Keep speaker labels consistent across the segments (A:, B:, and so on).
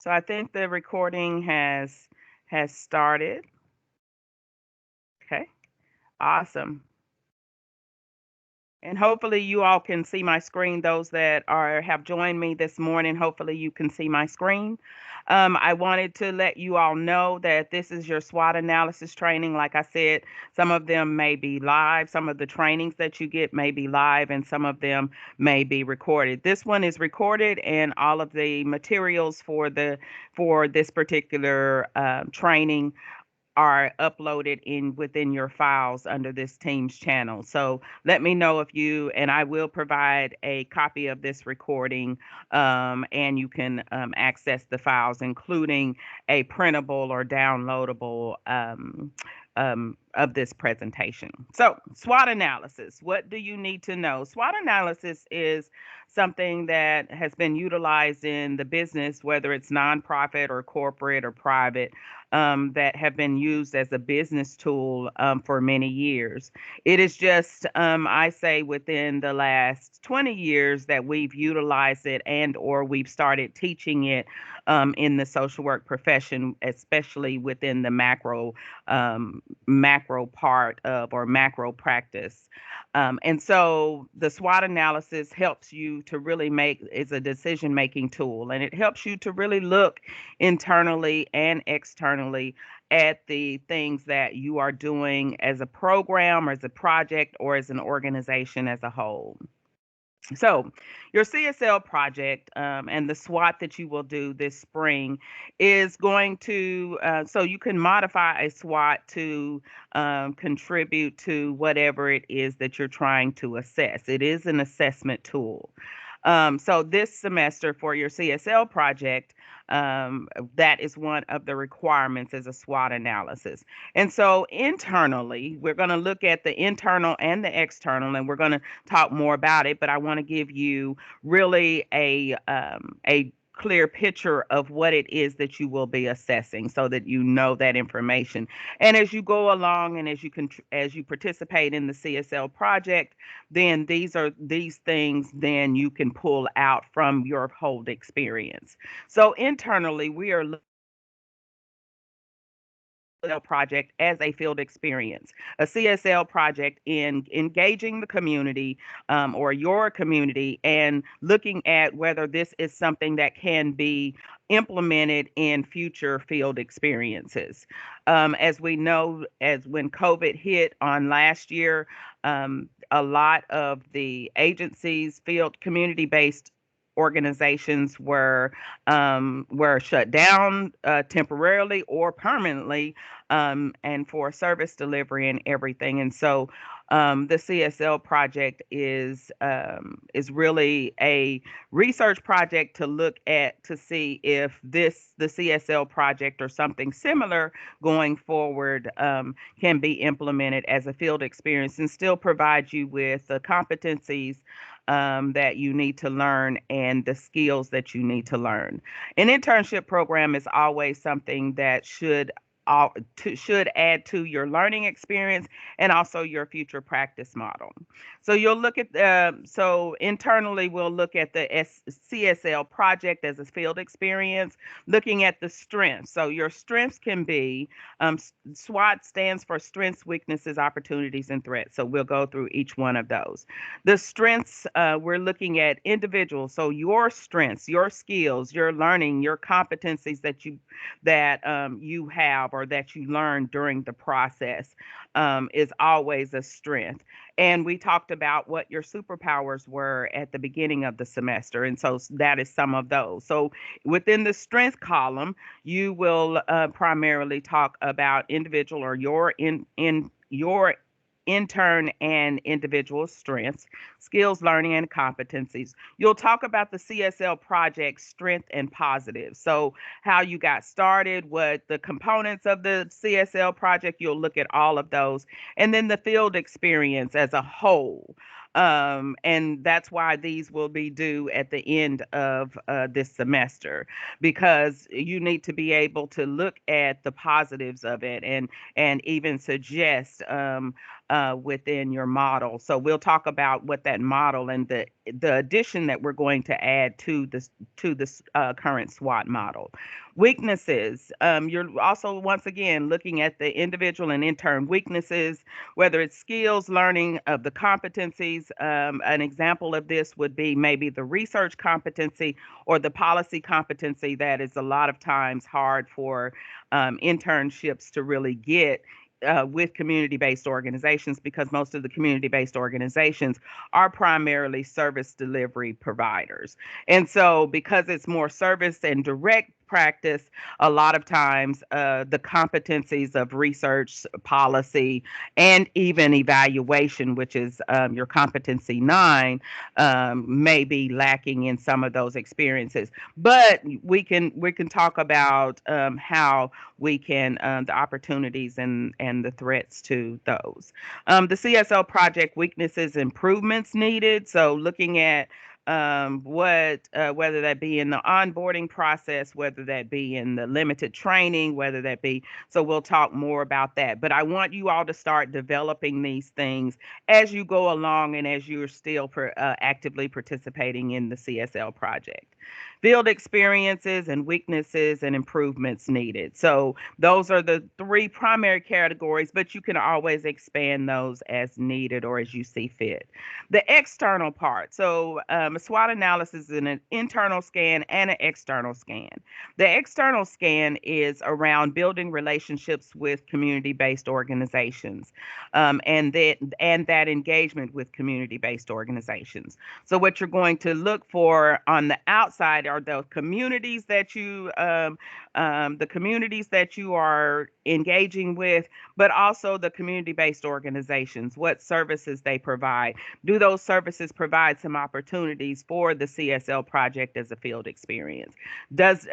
A: So I think the recording has started. Okay. Awesome. And hopefully you all can see my screen. Those that have joined me this morning, hopefully you can see my screen. I wanted to let you all know that this is your SWOT analysis training. Like I said, some of them may be live. Some of the trainings that you get may be live, and some of them may be recorded. This one is recorded, and all of the materials for this particular training are uploaded in within your files under this Teams channel. So let me know if you, and I will provide a copy of this recording, and you can access the files, including a printable or downloadable of this presentation. So SWOT analysis, what do you need to know? SWOT analysis is something that has been utilized in the business, whether it's nonprofit or corporate or private, that have been used as a business tool for many years. It is just, I say, within the last 20 years that we've utilized it and or we've started teaching it in the social work profession, especially within the macro part of or macro practice. And so the SWOT analysis helps you to really is a decision making tool, and it helps you to really look internally and externally at the things that you are doing as a program or as a project or as an organization as a whole. So, your CSL project and the SWOT that you will do this spring is going to, so you can modify a SWOT to contribute to whatever it is that you're trying to assess. It is an assessment tool. So this semester for your CSL project, that is one of the requirements as a SWOT analysis. And so internally, we're going to look at the internal and the external, and we're going to talk more about it. But I want to give you really a clear picture of what it is that you will be assessing so that you know that information. And as you go along and as you participate in the CSL project, then these things then you can pull out from your whole experience. So internally, we are project as a field experience, a CSL project in engaging the community or your community and looking at whether this is something that can be implemented in future field experiences. As we know, as when COVID hit on last year, a lot of the agencies, field community-based organizations were shut down temporarily or permanently, and for service delivery and everything. And so the CSL project is really a research project to look at to see if the CSL project or something similar going forward can be implemented as a field experience and still provide you with the competencies that you need to learn and the skills that you need to learn. An internship program is always something that should add to your learning experience and also your future practice model. So you'll look at so internally we'll look at the CSL project as a field experience, looking at the strengths. So your strengths can be SWOT stands for strengths, weaknesses, opportunities, and threats. So we'll go through each one of those. The strengths, we're looking at individuals. So your strengths, your skills, your learning, your competencies that you have or that you learn during the process is always a strength. And we talked about what your superpowers were at the beginning of the semester. And so that is some of those. So within the strength column, you will primarily talk about individual or your intern and individual strengths, skills, learning, and competencies. You'll talk about the CSL project strength and positives. So how you got started, what the components of the CSL project, you'll look at all of those. And then the field experience as a whole. And that's why these will be due at the end of this semester, because you need to be able to look at the positives of it and even suggest within your model. So we'll talk about what that model and the addition that we're going to add to this current SWOT model. Weaknesses. You're also once again looking at the individual and intern weaknesses, whether it's skills, learning of the competencies. An example of this would be maybe the research competency or the policy competency that is a lot of times hard for internships to really get with community based organizations, because most of the community based organizations are primarily service delivery providers. And so, because it's more service and direct practice, a lot of times the competencies of research, policy, and even evaluation, which is your competency nine, may be lacking in some of those experiences. But we can talk about how we can the opportunities and the threats to those. The CSL project weaknesses, improvements needed. So looking at what whether that be in the onboarding process, whether that be in the limited training, whether that be, so we'll talk more about that. But I want you all to start developing these things as you go along and as you're still actively participating in the CSL project. Field experiences and weaknesses and improvements needed. So those are the three primary categories, but you can always expand those as needed or as you see fit. The external part. So a SWOT analysis is an internal scan and an external scan. The external scan is around building relationships with community-based organizations, and that engagement with community-based organizations. So what you're going to look for on the outside are the communities that you are engaging with, but also the community-based organizations, what services they provide. Do those services provide some opportunities for the CSL project as a field experience? Does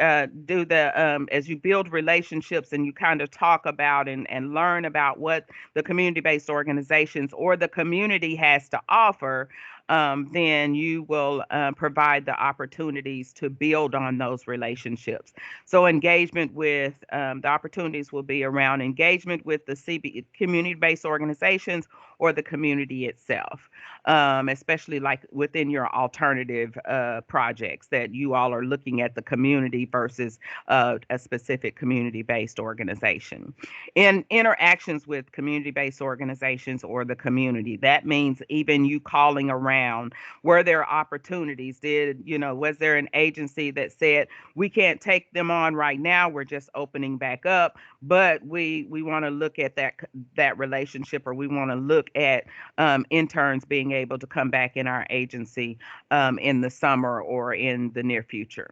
A: do the As you build relationships and you kind of talk about and learn about what the community-based organizations or the community has to offer, then you will provide the opportunities to build on those relationships. So engagement with the opportunities will be around engagement with the community-based organizations or the community itself, especially like within your alternative projects that you all are looking at the community versus a specific community-based organization. In interactions with community-based organizations or the community, that means even you calling around, were there opportunities? Was there an agency that said, we can't take them on right now, we're just opening back up, but we want to look at that relationship, or we want to look at interns being able to come back in our agency in the summer or in the near future.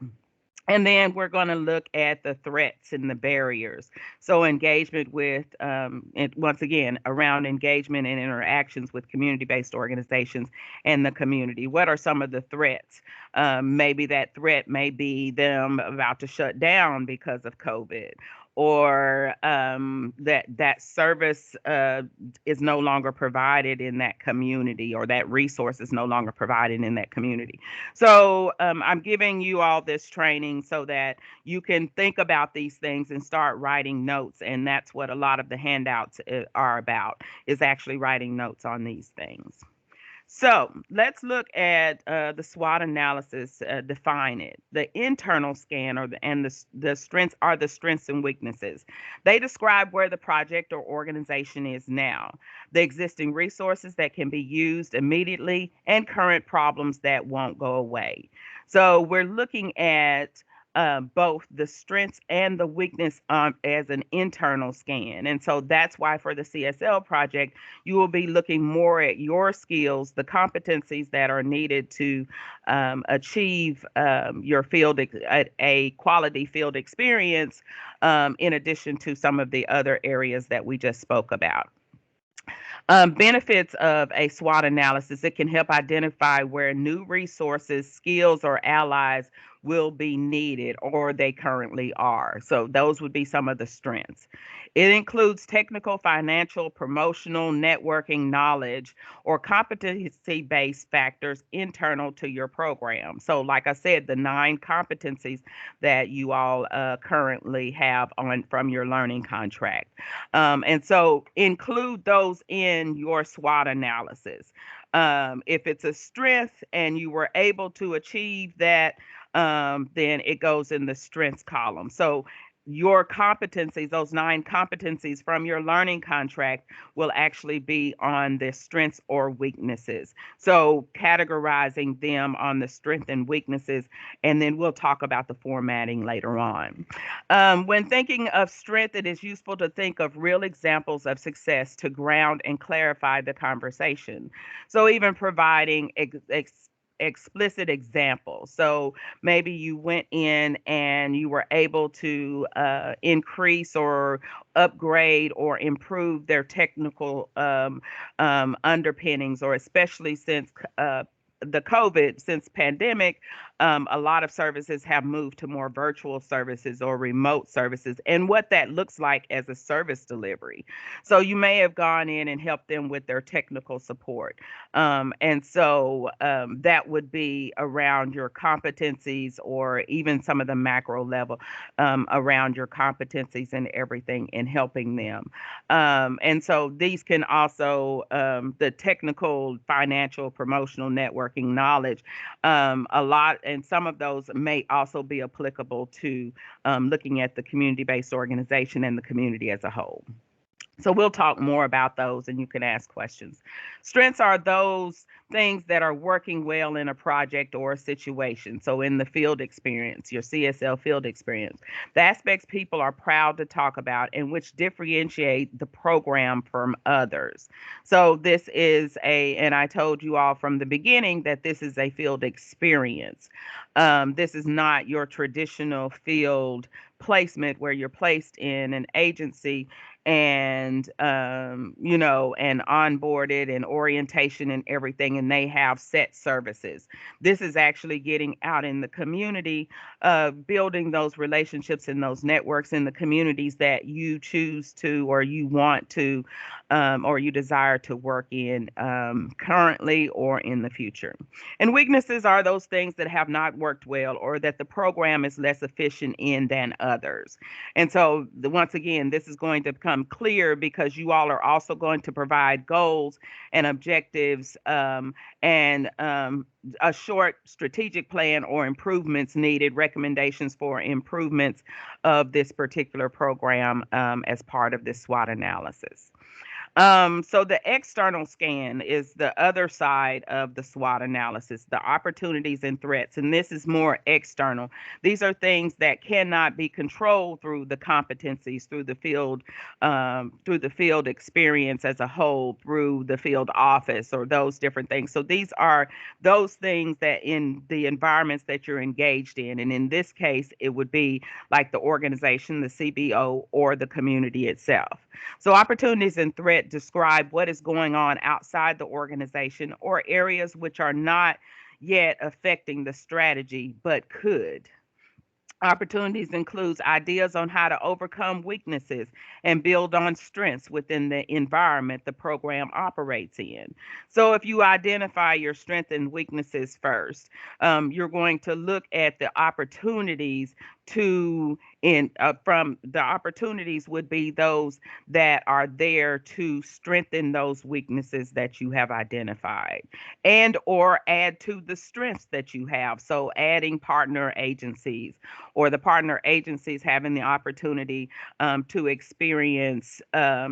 A: And then we're going to look at the threats and the barriers. So engagement with, and once again, around engagement and interactions with community-based organizations and the community. What are some of the threats? Maybe that threat may be them about to shut down because of COVID, or that service is no longer provided in that community, or that resource is no longer provided in that community. So I'm giving you all this training so that you can think about these things and start writing notes. And that's what a lot of the handouts are about, is actually writing notes on these things. So let's look at the SWOT analysis, define it. The internal scan the strengths are the strengths and weaknesses. They describe where the project or organization is now, the existing resources that can be used immediately, and current problems that won't go away. So we're looking at both the strengths and the weakness as an internal scan. And so that's why for the CSL project, you will be looking more at your skills, the competencies that are needed to achieve your a quality field experience, in addition to some of the other areas that we just spoke about. Benefits of a SWOT analysis: it can help identify where new resources, skills, or allies will be needed or they currently are. So those would be some of the strengths. It includes technical, financial, promotional, networking, knowledge, or competency based factors internal to your program. So, like I said, the 9 competencies that you all currently have on from your learning contract. And so include those in your SWOT analysis. If it's a strength and you were able to achieve that, then it goes in the strengths column. So your competencies, those 9 competencies from your learning contract, will actually be on the strengths or weaknesses. So categorizing them on the strength and weaknesses, and then we'll talk about the formatting later on. When thinking of strength, it is useful to think of real examples of success to ground and clarify the conversation. So even providing explicit examples. So maybe you went in and you were able to increase or upgrade or improve their technical underpinnings, or especially since the COVID, since pandemic, a lot of services have moved to more virtual services or remote services, and what that looks like as a service delivery. So you may have gone in and helped them with their technical support. And so that would be around your competencies, or even some of the macro level around your competencies and everything in helping them. And so these can also, the technical, financial, promotional, networking, knowledge, a lot, and some of those may also be applicable to looking at the community based organization and the community as a whole. So we'll talk more about those and you can ask questions. Strengths are those things that are working well in a project or a situation. So in the field experience, your CSL field experience, the aspects people are proud to talk about and which differentiate the program from others. So this is and I told you all from the beginning that this is a field experience. This is not your traditional field placement where you're placed in an agency and and onboarded and orientation and everything, and they have set services. This is actually getting out in the community, building those relationships and those networks in the communities that you choose to, or you want to, or you desire to work in, currently or in the future. And weaknesses are those things that have not worked well or that the program is less efficient in than others. And so, once again, this is going to become clear because you all are also going to provide goals and objectives, and a short strategic plan or improvements needed, recommendations for improvements of this particular program, as part of this SWOT analysis. So the external scan is the other side of the SWOT analysis, the opportunities and threats, and this is more external. These are things that cannot be controlled through the competencies, through the field experience as a whole, through the field office, or those different things. So these are those things that in the environments that you're engaged in, and in this case, it would be like the organization, the CBO, or the community itself. So opportunities and threat describe what is going on outside the organization or areas which are not yet affecting the strategy but could. Opportunities includes ideas on how to overcome weaknesses and build on strengths within the environment the program operates in. So if you identify your strengths and weaknesses first, you're going to look at the opportunities to in from the opportunities would be those that are there to strengthen those weaknesses that you have identified, and or add to the strengths that you have. So adding partner agencies, or the partner agencies having the opportunity to experience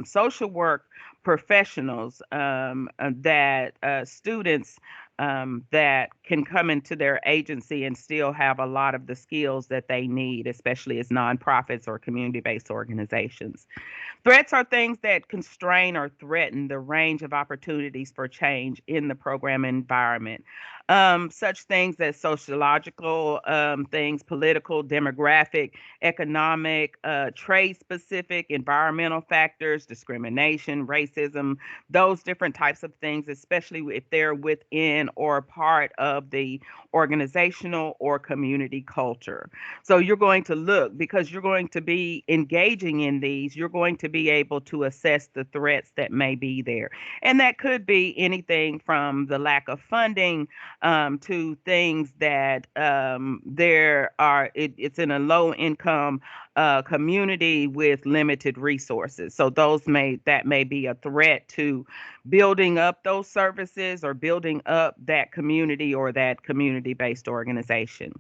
A: social work professionals, that students that can come into their agency and still have a lot of the skills that they need, especially as nonprofits or community based organizations. Threats are things that constrain or threaten the range of opportunities for change in the program environment. Such things as sociological things, political, demographic, economic, trade specific, environmental factors, discrimination, racism, those different types of things, especially if they're within or part of the organizational or community culture. So you're going to look, because you're going to be engaging in these, you're going to be able to assess the threats that may be there. And that could be anything from the lack of funding to things that it's in a low income community with limited resources. So that may be a threat to building up those services or building up that community or that community based organization.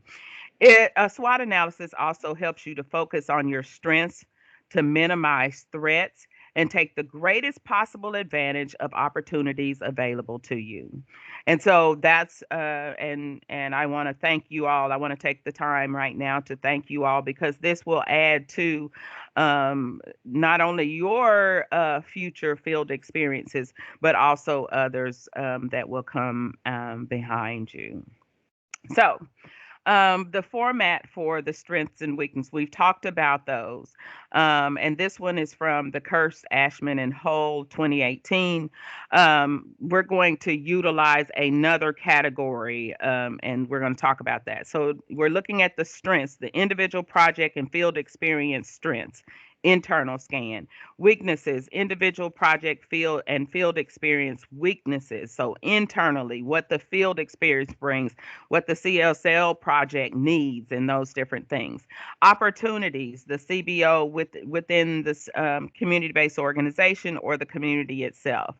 A: A SWOT analysis also helps you to focus on your strengths, to minimize threats, and take the greatest possible advantage of opportunities available to you. And so that's and I want to thank you all. I want to take the time right now to thank you all, because this will add to not only your future field experiences, but also others that will come behind you. So, the format for the strengths and weaknesses, we've talked about those. And this one is from the Kirst, Ashman, and Hull 2018. We're going to utilize another category, and we're going to talk about that. So we're looking at the strengths, the individual project and field experience strengths. Internal scan. Weaknesses, individual project field experience weaknesses. So internally, what the field experience brings, what the CSL project needs, and those different things. Opportunities, the CBO within this community-based organization or the community itself,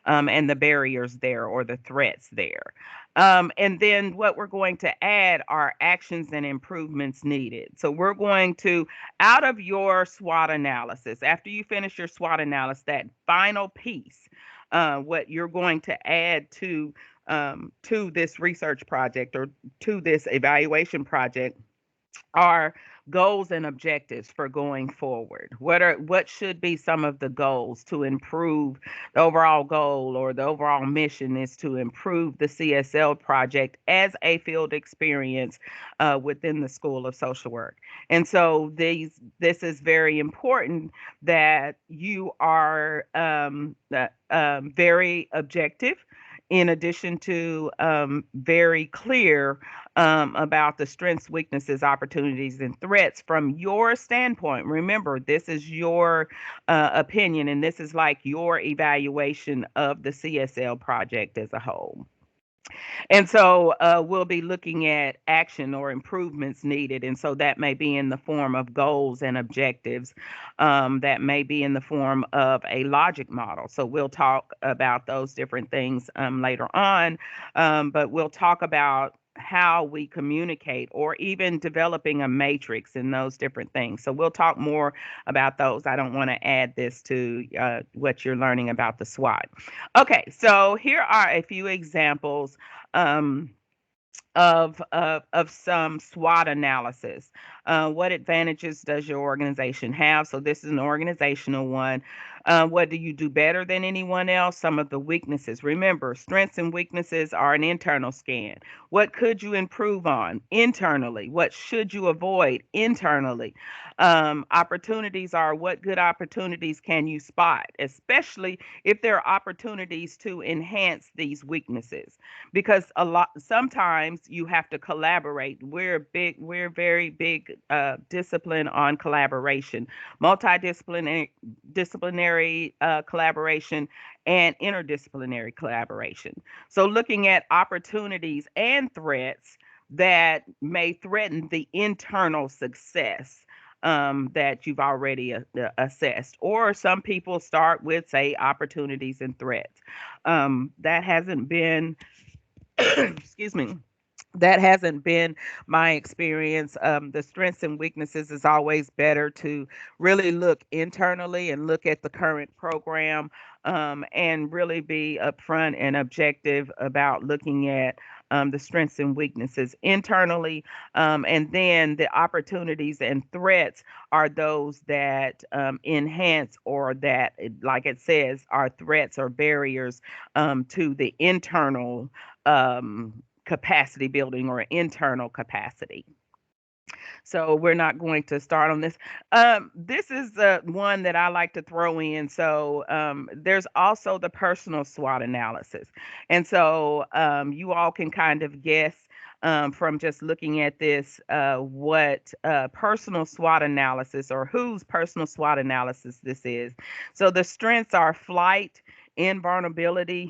A: and the barriers there or the threats there. And then what we're going to add are actions and improvements needed. So we're going to, out of your SWOT analysis, after you finish your SWOT analysis, that final piece, what you're going to add to this research project or to this evaluation project are goals and objectives for going forward. What should be some of the goals to improve the overall goal, or the overall mission is to improve the CSL project as a field experience within the School of Social Work. And so this is very important that you are very objective, in addition to very clear about the strengths, weaknesses, opportunities, and threats from your standpoint. Remember, this is your opinion, and this is like your evaluation of the CSL project as a whole. And so we'll be looking at action or improvements needed. And so that may be in the form of goals and objectives. That may be in the form of a logic model. So we'll talk about those different things later on. But we'll talk about how we communicate, or even developing a matrix and those different things. So we'll talk more about those. I don't want to add this to what you're learning about the SWOT. Okay, so here are a few examples um, of some SWOT analysis. What advantages does your organization have? So this is an organizational one. What do you do better than anyone else? Some of the weaknesses. Remember, strengths and weaknesses are an internal scan. What could you improve on internally? What should you avoid internally? Opportunities are, what good opportunities can you spot, especially if there are opportunities to enhance these weaknesses, because sometimes you have to collaborate. We're very big discipline on collaboration, disciplinary collaboration, and interdisciplinary collaboration. So looking at opportunities and threats that may threaten the internal success that you've already assessed. Or some people start with, say, opportunities and threats. That hasn't been, excuse me, that hasn't been my experience. The strengths and weaknesses is always better to really look internally and look at the current program, and really be upfront and objective about looking at the strengths and weaknesses internally. And then the opportunities and threats are those that enhance, or that, like it says, are threats or barriers to the internal capacity building or internal capacity. So we're not going to start on this. This is one that I like to throw in. So there's also the personal SWOT analysis. And so you all can kind of guess from just looking at this what personal SWOT analysis or whose personal SWOT analysis this is. So the strengths are flight, invulnerability,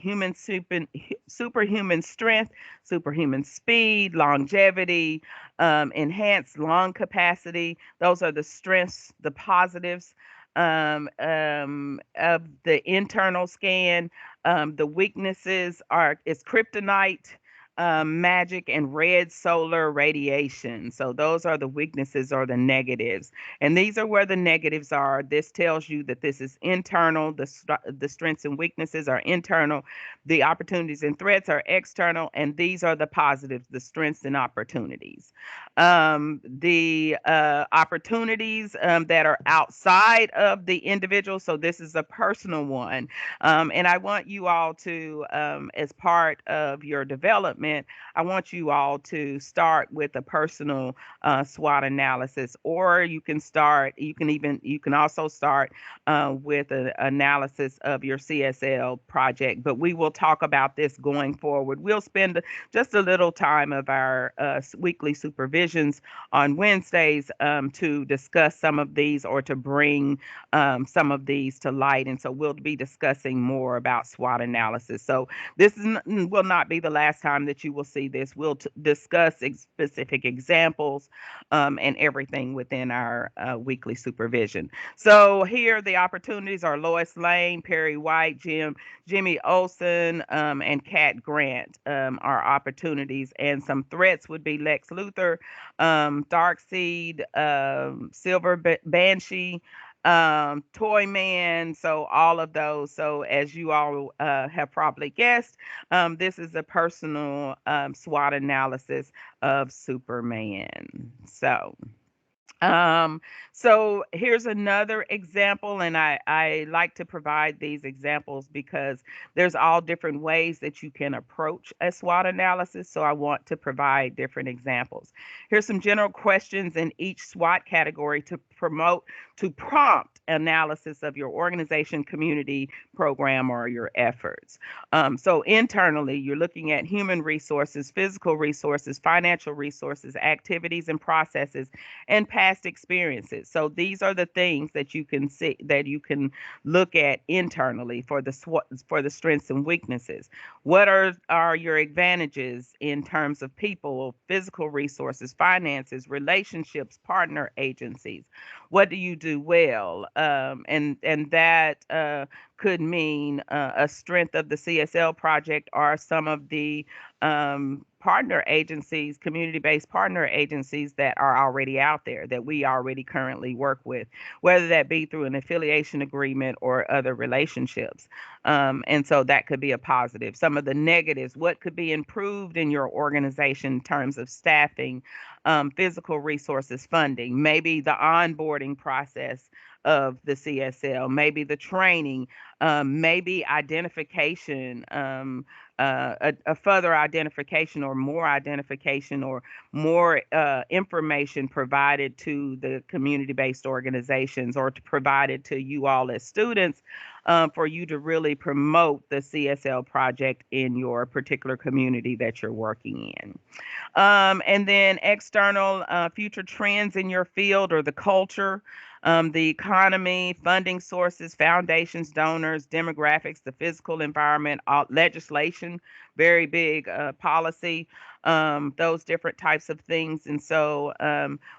A: superhuman strength, superhuman speed, longevity, enhanced lung capacity. Those are the strengths, the positives of the internal scan. The weaknesses are is kryptonite, magic, and red solar radiation. So those are the weaknesses or the negatives, and these are where the negatives are. This tells you that this is internal. The strengths and weaknesses are internal. The opportunities and threats are external, and these are the positives, the strengths and opportunities. The opportunities that are outside of the individual. So this is a personal one. And I want you all to, as part of your development, I want you all to start with a personal SWOT analysis, or you can also start with an analysis of your CSL project. But we will talk about this going forward. We'll spend just a little time of our weekly supervisions on Wednesdays to discuss some of these or to bring some of these to light. And so we'll be discussing more about SWOT analysis. So this will not be the last time that you will see this. We'll discuss specific examples and everything within our weekly supervision. So here the opportunities are Lois Lane, Perry White, Jimmy Olsen, and Kat Grant are opportunities. And some threats would be Lex Luthor, Darkseid, Silver Banshee, Toy Man. So all of those. So as you all have probably guessed, this is a personal SWOT analysis of Superman. Um, so here's another example, and I like to provide these examples because there's all different ways that you can approach a SWOT analysis. So I want to provide different examples. Here's some general questions in each SWOT category to prompt analysis of your organization, community, program, or your efforts. So internally, you're looking at human resources, physical resources, financial resources, activities and processes, and past experiences. So these are the things that you can see, that you can look at internally for the strengths and weaknesses. What are your advantages in terms of people, physical resources, finances, relationships, partner agencies? What do you do well? And that could mean a strength of the CSL project are some of the partner agencies, community-based partner agencies that are already out there that we already currently work with, whether that be through an affiliation agreement or other relationships. And so that could be a positive. Some of the negatives, what could be improved in your organization in terms of staffing, physical resources, funding, maybe the onboarding process of the CSL, maybe the training, maybe identification, a further identification or more information provided to the community-based organizations or provided to you all as students for you to really promote the CSL project in your particular community that you're working in. And then external future trends in your field or the culture, the economy, funding sources, foundations, donors, demographics, the physical environment, legislation, very big policy, those different types of things. And so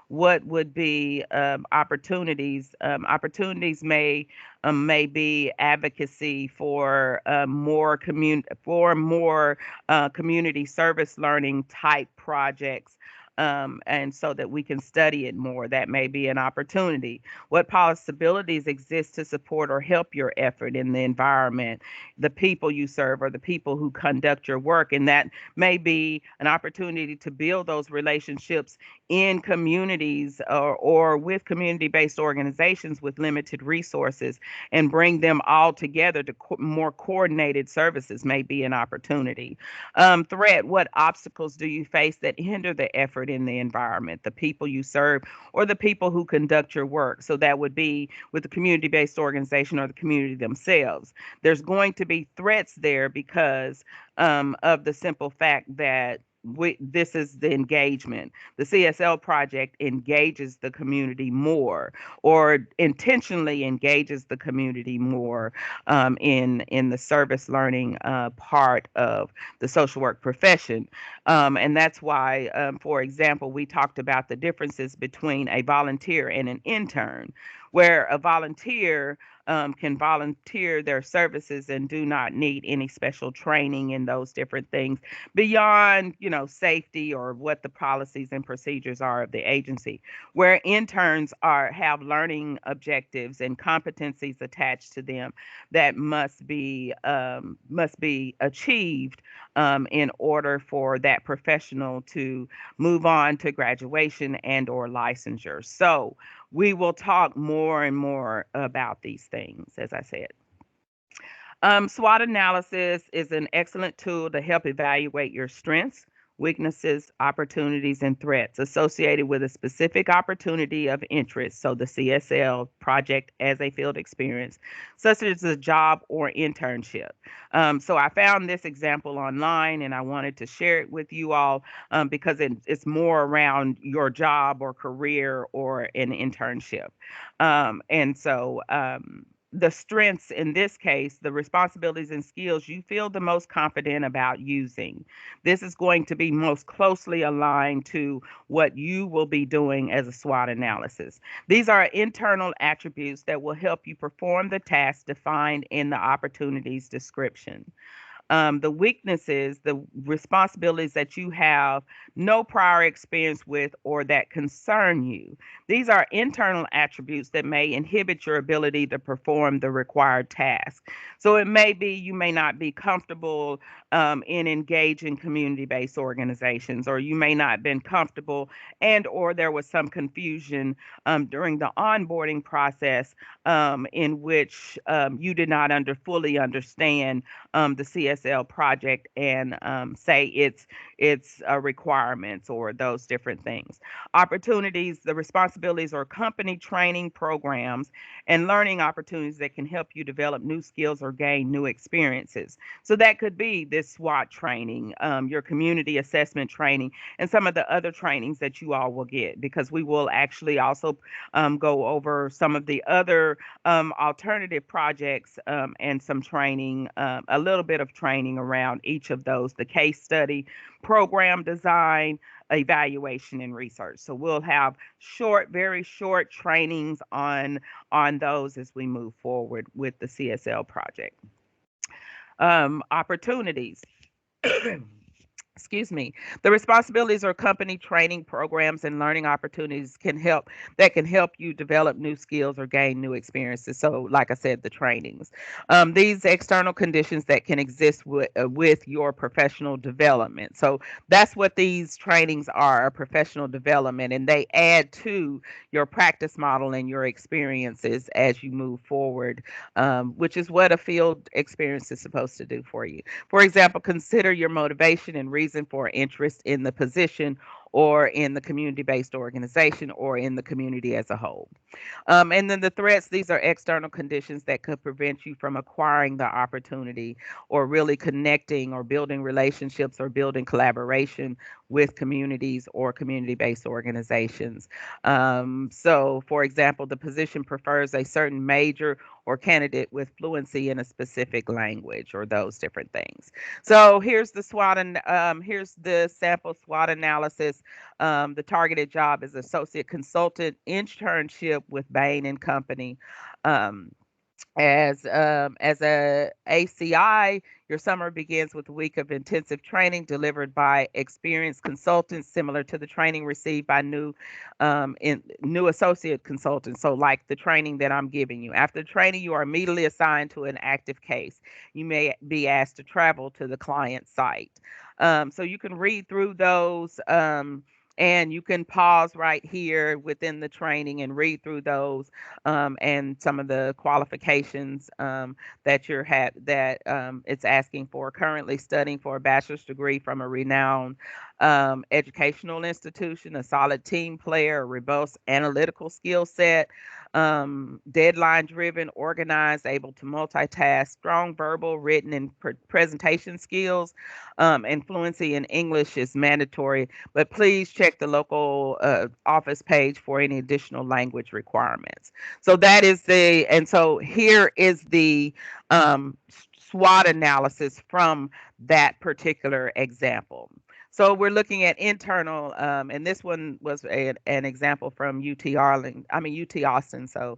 A: what would be opportunities? Opportunities may be advocacy for more community service learning type projects. and so that we can study it more. That may be an opportunity. What possibilities exist to support or help your effort in the environment, the people you serve, or the people who conduct your work? And that may be an opportunity to build those relationships in communities, or with community based organizations with limited resources, and bring them all together to more coordinated services may be an opportunity. Threat: what obstacles do you face that hinder the effort in the environment, the people you serve, or the people who conduct your work? So that would be with the community based organization or the community themselves. There's going to be threats there because of the simple fact that this is the engagement. The CSL project engages the community more, or intentionally engages the community more, in the service learning part of the social work profession. And that's why, for example, we talked about the differences between a volunteer and an intern, where a volunteer can volunteer their services and do not need any special training in those different things beyond, safety or what the policies and procedures are of the agency. Where interns have learning objectives and competencies attached to them that must be achieved in order for that professional to move on to graduation and or licensure. So we will talk more and more about these things, as I said. SWOT analysis is an excellent tool to help evaluate your strengths, weaknesses, opportunities, and threats associated with a specific opportunity of interest. So, the CSL project as a field experience, such as a job or internship. So, I found this example online and I wanted to share it with you all, because it's more around your job or career or an internship. The strengths in this case, the responsibilities and skills you feel the most confident about using. This is going to be most closely aligned to what you will be doing as a SWOT analysis. These are internal attributes that will help you perform the task defined in the opportunities description. The weaknesses, the responsibilities that you have no prior experience with or that concern you. These are internal attributes that may inhibit your ability to perform the required task. So it may be you may not be comfortable in engaging community-based organizations, or you may not have been comfortable, and or there was some confusion during the onboarding process, in which you did not fully understand the CSL project and say its requirements or those different things. Opportunities, the responsibilities or company training programs and learning opportunities that can help you develop new skills or gain new experiences. So that could be this SWOT training, your community assessment training, and some of the other trainings that you all will get, because we will actually also go over some of the other alternative projects, and some training, a little bit of training around each of those: the case study, program design, evaluation, and research. So we'll have short, very short trainings on those as we move forward with the CSL project. Opportunities. Excuse me. The responsibilities or company training programs and learning opportunities can help you develop new skills or gain new experiences. So, like I said, the trainings. These external conditions that can exist with your professional development. So that's what these trainings are: a professional development, and they add to your practice model and your experiences as you move forward, which is what a field experience is supposed to do for you. For example, consider your motivation and reason for interest in the position, or in the community based organization, or in the community as a whole. And then the threats, these are external conditions that could prevent you from acquiring the opportunity, or really connecting or building relationships or building collaboration with communities or community based organizations. So, for example, the position prefers a certain major or candidate with fluency in a specific language, or those different things. So here's the SWOT, and here's the sample SWOT analysis. The targeted job is associate consultant internship with Bain and Company. Um, As a ACI, your summer begins with a week of intensive training delivered by experienced consultants, similar to the training received by new associate consultants. So, like the training that I'm giving you. After the training, you are immediately assigned to an active case. You may be asked to travel to the client site. So you can read through those. And you can pause right here within the training and read through those, and some of the qualifications, that it's asking for. Currently studying for a bachelor's degree from a renowned educational institution, a solid team player, a robust analytical skill set, deadline driven, organized, able to multitask, strong verbal, written, and presentation skills, and fluency in English is mandatory. But please check the local office page for any additional language requirements. So that is and so here is the SWOT analysis from that particular example. So we're looking at internal, and this one was an example from UT Austin. So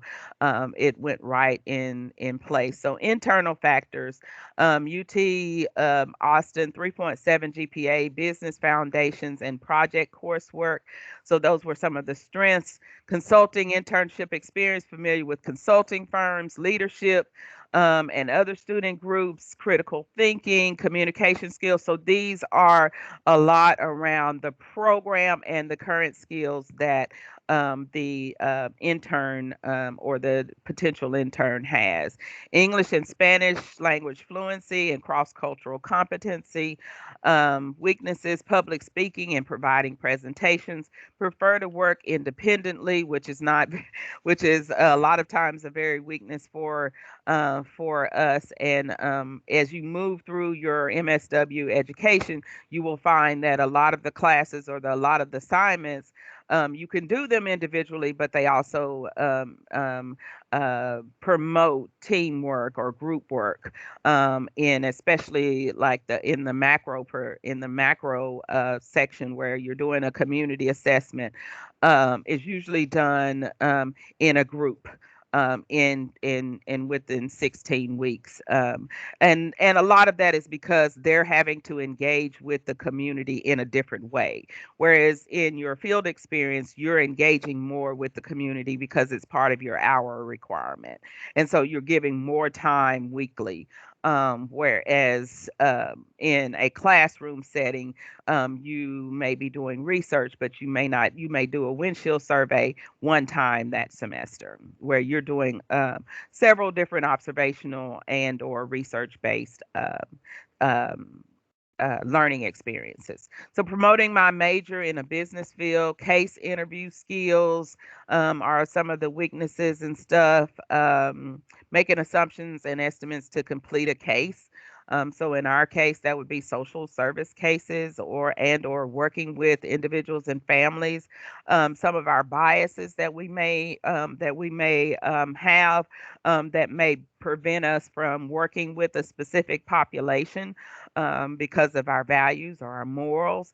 A: it went right in place. So internal factors, UT Austin 3.7 GPA, business foundations and project coursework. So those were some of the strengths. Consulting, internship experience, familiar with consulting firms, leadership, and other student groups, critical thinking, communication skills. So these are a lot around the program and the current skills that the intern, or the potential intern has. English and Spanish language fluency and cross cultural competency, weaknesses, public speaking and providing presentations, prefer to work independently, which is not, which is a lot of times a very weakness for us. And as you move through your MSW education, you will find that a lot of the classes, or a lot of the assignments, you can do them individually, but they also promote teamwork or group work, in especially like in the macro section where you're doing a community assessment, is usually done in a group, in within 16 weeks, and a lot of that is because they're having to engage with the community in a different way, whereas in your field experience you're engaging more with the community because it's part of your hour requirement, and so you're giving more time weekly, whereas in a classroom setting, you may be doing research, but you may not. You may do a windshield survey one time that semester, where you're doing several different observational and or research based um, learning experiences. So, promoting my major in a business field, case interview skills are some of the weaknesses and stuff. Making assumptions and estimates to complete a case. So in our case, that would be social service cases, or working with individuals and families. Some of our biases that we may have, that may prevent us from working with a specific population, because of our values or our morals.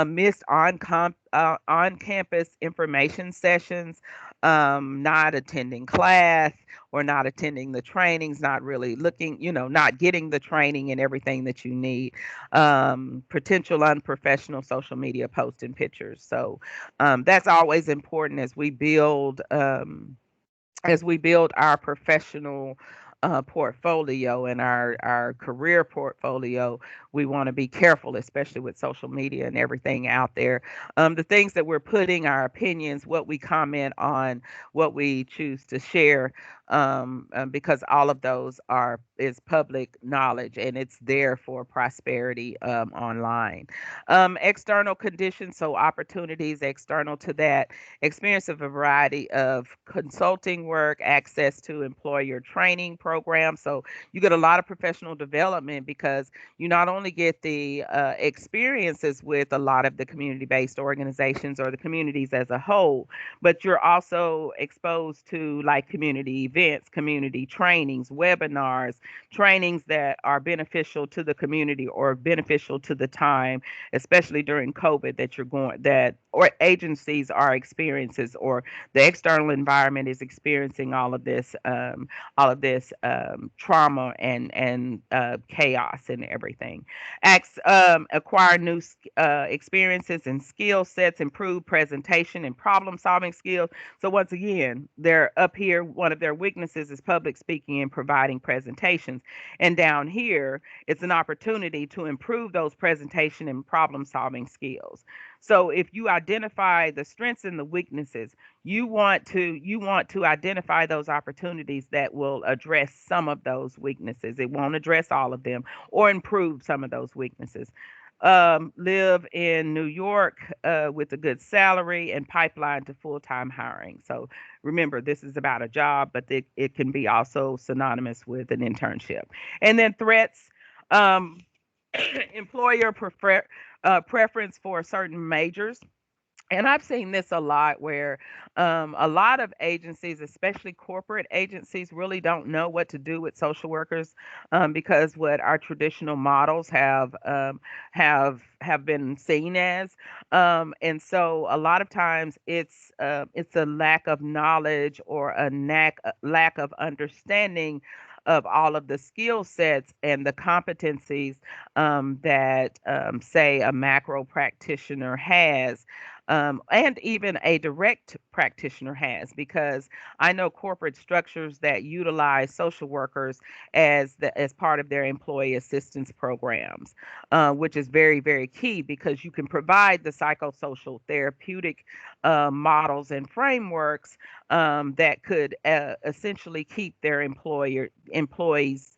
A: Missed on campus information sessions, not attending class or not attending the trainings, not really looking, not getting the training and everything that you need. Potential unprofessional social media posts and pictures. So that's always important as we build our professional portfolio and our career portfolio. We want to be careful, especially with social media and everything out there. The things that we're putting, our opinions, what we comment on, what we choose to share, because all of those is public knowledge and it's there for prosperity online. External conditions, so opportunities external to that, experience of a variety of consulting work, access to employer training programs. So you get a lot of professional development because you not only only get the experiences with a lot of the community based organizations or the communities as a whole, but you're also exposed to like community events, community trainings, webinars, trainings that are beneficial to the community or beneficial to the time, especially during COVID that you're going that or agencies are experiences or the external environment is experiencing all of this trauma and chaos and everything. Acquire new experiences and skill sets, improve presentation and problem solving skills. So once again, they're up here. One of their weaknesses is public speaking and providing presentations, and down here, it's an opportunity to improve those presentation and problem solving skills. So if you identify the strengths and the weaknesses, you want to identify those opportunities that will address some of those weaknesses. It won't address all of them or improve some of those weaknesses. Live in New York with a good salary and pipeline to full-time hiring. So remember, this is about a job, but it can be also synonymous with an internship. And then threats. Um, employer preference for certain majors, and I've seen this a lot where a lot of agencies, especially corporate agencies, really don't know what to do with social workers because what our traditional models have been seen as, and so a lot of times it's a lack of knowledge or a lack of understanding of all of the skill sets and the competencies that say a macro practitioner has, and even a direct practitioner has, because I know corporate structures that utilize social workers as part of their employee assistance programs, which is very very key because you can provide the psychosocial therapeutic models and frameworks that could essentially keep their employees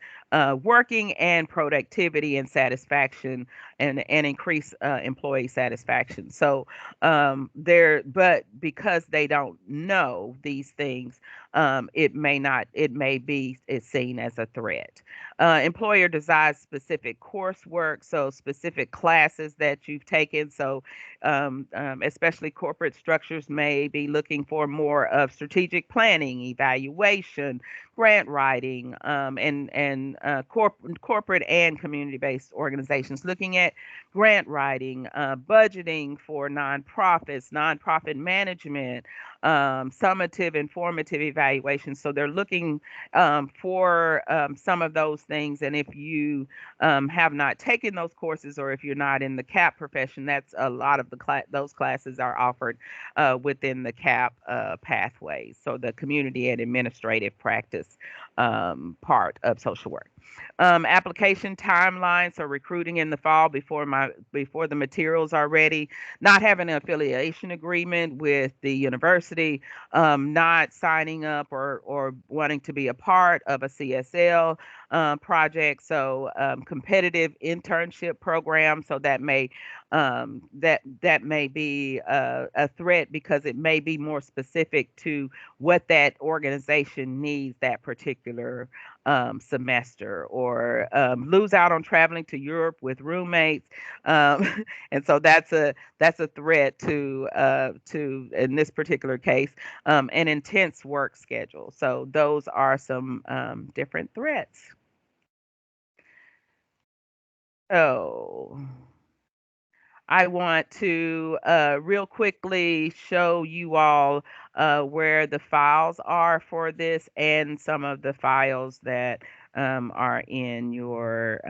A: working and productivity and satisfaction and increase employee satisfaction. So but because they don't know these things, it may be is seen as a threat. Employer desires specific coursework, so specific classes that you've taken. So especially corporate structures may be looking for more of strategic planning, evaluation, grant writing, and corporate and community-based organizations looking at grant writing, budgeting for nonprofits, nonprofit management, summative, informative evaluations. So they're looking for some of those things. And if you have not taken those courses, or if you're not in the CAP profession, that's a lot of those classes are offered within the CAP pathways. So the community and administrative practice part of social work. Application timeline, so recruiting in the fall before the materials are ready, not having an affiliation agreement with the university, not signing up or wanting to be a part of a CSL project, so competitive internship program, so that may be a threat because it may be more specific to what that organization needs that particular semester, or lose out on traveling to Europe with roommates, and so that's a threat to in this particular case, an intense work schedule. So those are some different threats. So I want to real quickly show you all where the files are for this and some of the files that are in your.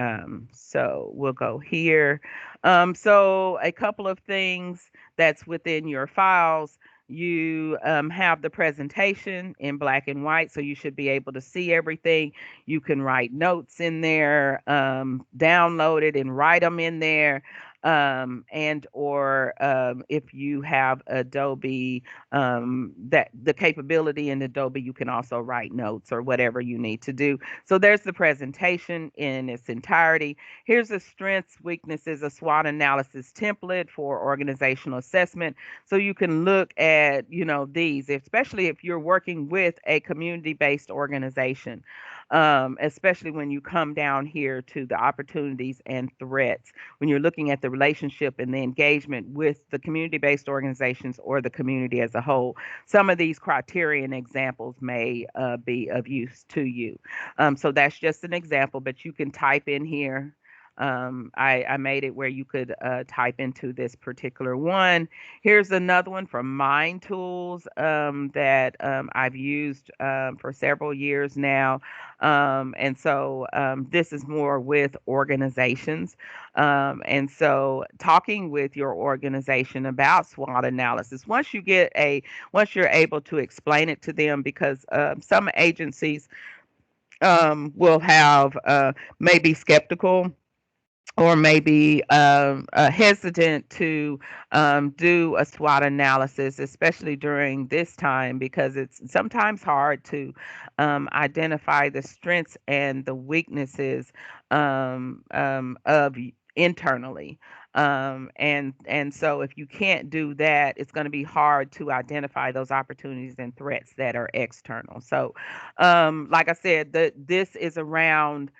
A: So we'll go here. So a couple of things that's within your files. You have the presentation in black and white, so you should be able to see everything. You can write notes in there, download it and write them in there, and or if you have Adobe, that the capability in Adobe, you can also write notes or whatever you need to do. So there's the presentation in its entirety. Here's a strengths, weaknesses, a SWOT analysis template for organizational assessment. So you can look at, these, especially if you're working with a community-based organization. especially when you come down here to the opportunities and threats, when you're looking at the relationship and the engagement with the community based organizations or the community as a whole. Some of these criterion examples may be of use to you. So that's just an example, but you can type in here. I made it where you could type into this particular one. Here's another one from Mind Tools that I've used for several years now. And so this is more with organizations. And so talking with your organization about SWOT analysis, once you're able to explain it to them, because some agencies will have maybe skeptical or maybe hesitant to do a SWOT analysis, especially during this time, because it's sometimes hard to identify the strengths and the weaknesses of internally. And so if you can't do that, it's going to be hard to identify those opportunities and threats that are external. So, like I said, this is around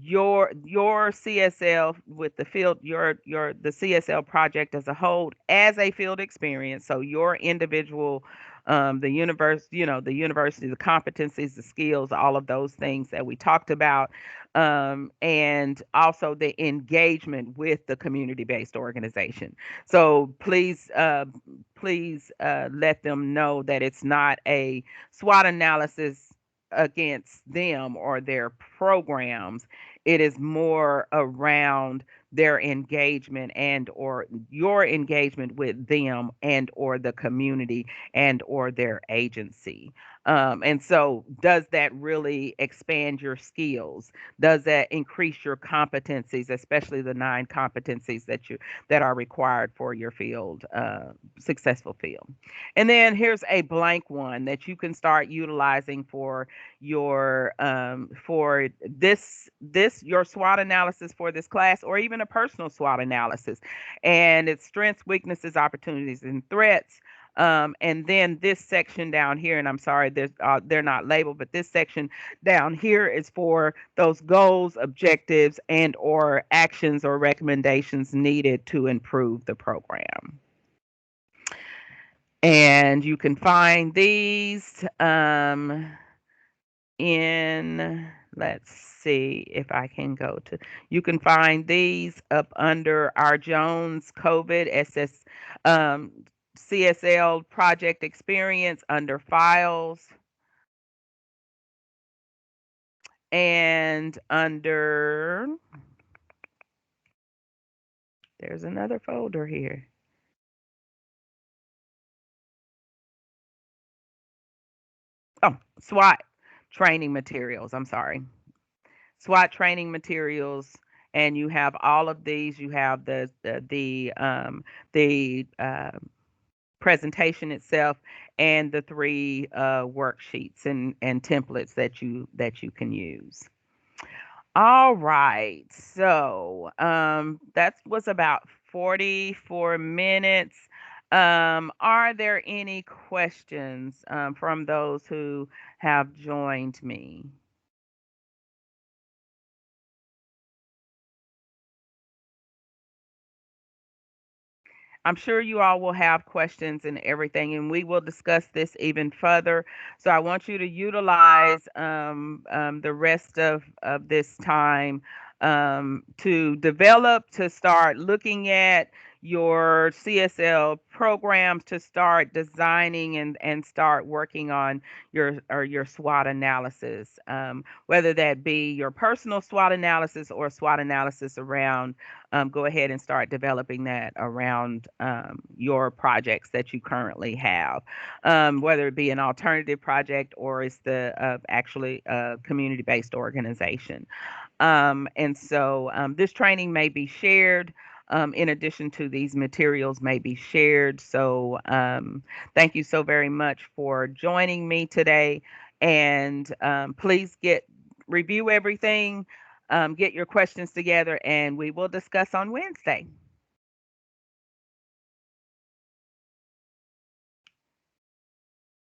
A: your CSL with the field your the CSL project as a whole as a field experience. So your individual the universe, the university, the competencies, the skills, all of those things that we talked about, and also the engagement with the community-based organization. So please let them know that it's not a SWOT analysis against them or their programs. It is more around their engagement and or your engagement with them and or the community and or their agency. And so does that really expand your skills? Does that increase your competencies, especially the 9 competencies that are required for your field, successful field? And then here's a blank one that you can start utilizing for this your SWOT analysis for this class, or even a personal SWOT analysis, and it's strengths, weaknesses, opportunities, and threats. And then this section down here, and I'm sorry, they're not labeled, but this section down here is for those goals, objectives, and or actions or recommendations needed to improve the program. And you can find these in, let's see if I can go to, you can find these up under our Jones COVID um, CSL project experience under files and under, there's another folder here. Oh, SWOT training materials. I'm sorry. SWOT training materials, and you have all of these. You have the presentation itself and the 3 worksheets and templates that you can use. All right. So that was about 44 minutes. Are there any questions from those who have joined me? I'm sure you all will have questions and everything, and we will discuss this even further. So I want you to utilize the rest of this time to develop, to start looking at your CSL programs, to start designing and start working on your SWOT analysis, whether that be your personal SWOT analysis or SWOT analysis around, go ahead and start developing that around your projects that you currently have, whether it be an alternative project or it's the actually community-based organization. And so this training may be shared. In addition to these materials may be shared. So thank you so very much for joining me today. And please review everything, get your questions together, and we will discuss on Wednesday.